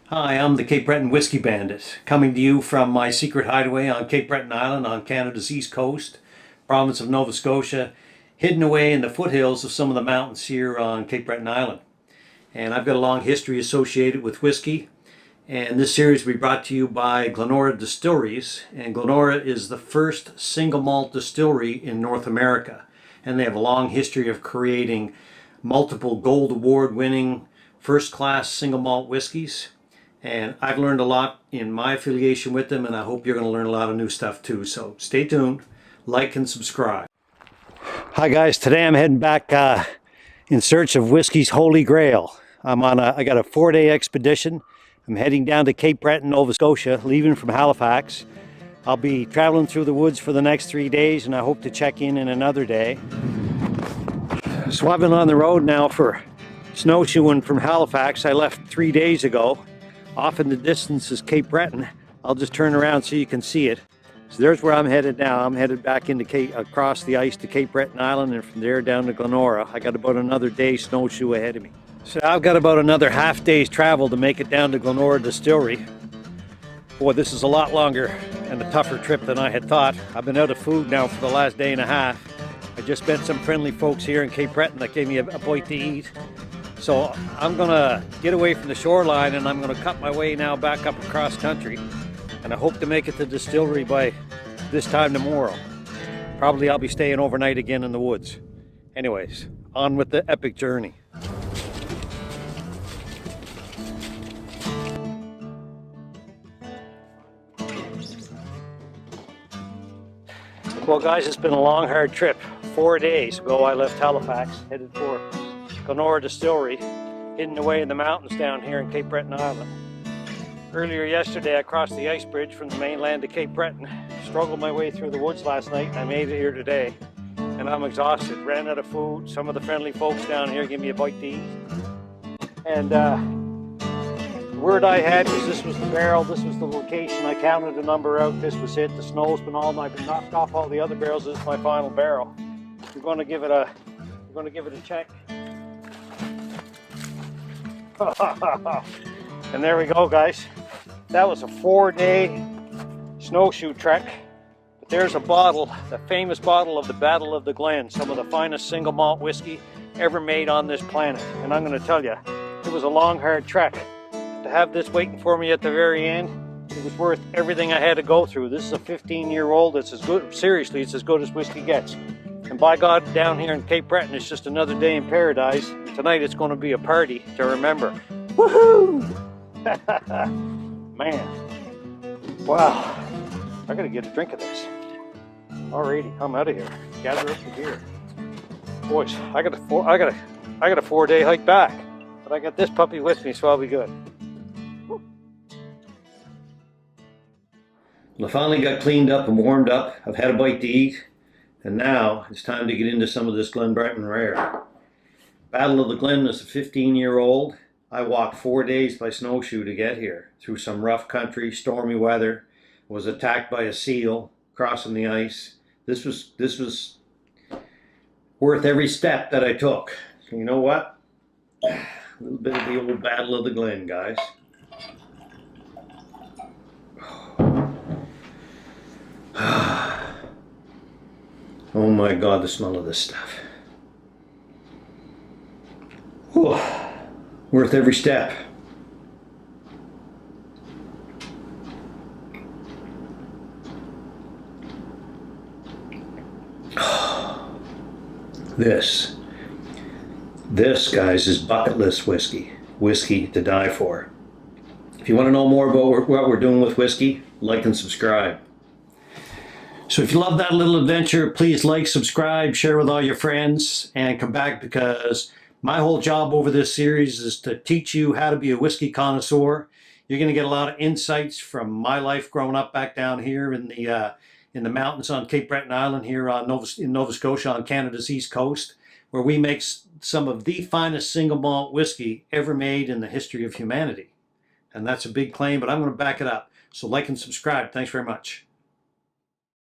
Hi, I'm the Cape Breton Whisky Bandit, coming to you from my secret hideaway on Cape Breton Island on Canada's east coast, province of Nova Scotia, hidden away in the foothills of some of the mountains here on Cape Breton Island. And I've got a long history associated with whiskey, and this series will be brought to you by Glenora Distilleries, and Glenora is the first single malt distillery in North America, and they have a long history of creating multiple gold award winning first class single malt whiskeys. And I've learned a lot in my affiliation with them, and I hope you're going to learn a lot of new stuff too. So stay tuned, like and subscribe. Hi guys, today I'm heading back in search of whiskey's holy grail. I got a 4-day expedition. I'm heading down to Cape Breton, Nova Scotia, leaving from Halifax. I'll be traveling through the woods for the next 3 days, and I hope to check in another day. So I've been on the road now for snowshoeing from Halifax. I left 3 days ago. Off in the distance is Cape Breton. I'll just turn around so you can see it. So there's where I'm headed now. I'm headed back across the ice to Cape Breton Island, and from there down to Glenora. I got about another day's snowshoe ahead of me. So I've got about another half day's travel to make it down to Glenora Distillery. Boy, this is a lot longer and a tougher trip than I had thought. I've been out of food now for the last day and a half. I just met some friendly folks here in Cape Breton that gave me a bite to eat. So I'm gonna get away from the shoreline, and I'm gonna cut my way now back up across country, and I hope to make it to the distillery by this time tomorrow. Probably I'll be staying overnight again in the woods. Anyways, on with the epic journey. Well guys, it's been a long hard trip. 4 days ago I left Halifax, headed for Glenora Distillery, hidden away in the mountains down here in Cape Breton Island. Earlier yesterday I crossed the ice bridge from the mainland to Cape Breton, struggled my way through the woods last night, and I made it here today. And I'm exhausted, ran out of food. Some of the friendly folks down here gave me a bite to eat. And the word I had was this was the barrel, this was the location. I counted the number out, this was it. The snow's been all night, I've been knocked off all the other barrels. This is my final barrel. We're going to give it a check. And there we go guys, that was a 4-day snowshoe trek. But there's a bottle, the famous bottle of the Battle of the Glen, some of the finest single malt whiskey ever made on this planet. And I'm going to tell you, it was a long hard trek. To have this waiting for me at the very end, it was worth everything I had to go through. This is a 15-year-old, it's as good, seriously, it's as good as whiskey gets. And by God, down here in Cape Breton, it's just another day in paradise. Tonight it's going to be a party to remember. Woohoo! Man, wow! I gotta get a drink of this. Alrighty, I'm out of here. Gather up your gear, boys. I got a 4-day hike back, but I got this puppy with me, so I'll be good. Woo. Well, I finally got cleaned up and warmed up. I've had a bite to eat. And now it's time to get into some of this Glen Breton rare. Battle of the Glen is a 15-year-old. I walked 4 days by snowshoe to get here, through some rough country, stormy weather. Was attacked by a seal, crossing the ice. This was worth every step that I took. So you know what? A little bit of the old Battle of the Glen, guys. Oh my God, the smell of this stuff. Whew. Worth every step. This guys is bucket list whiskey. Whiskey to die for. If you want to know more about what we're doing with whiskey, like and subscribe. So if you love that little adventure, please like, subscribe, share with all your friends, and come back, because my whole job over this series is to teach you how to be a whiskey connoisseur. You're going to get a lot of insights from my life growing up back down here in the mountains on Cape Breton Island here in Nova Scotia on Canada's east coast, where we make some of the finest single malt whiskey ever made in the history of humanity. And that's a big claim, but I'm going to back it up. So like and subscribe. Thanks very much.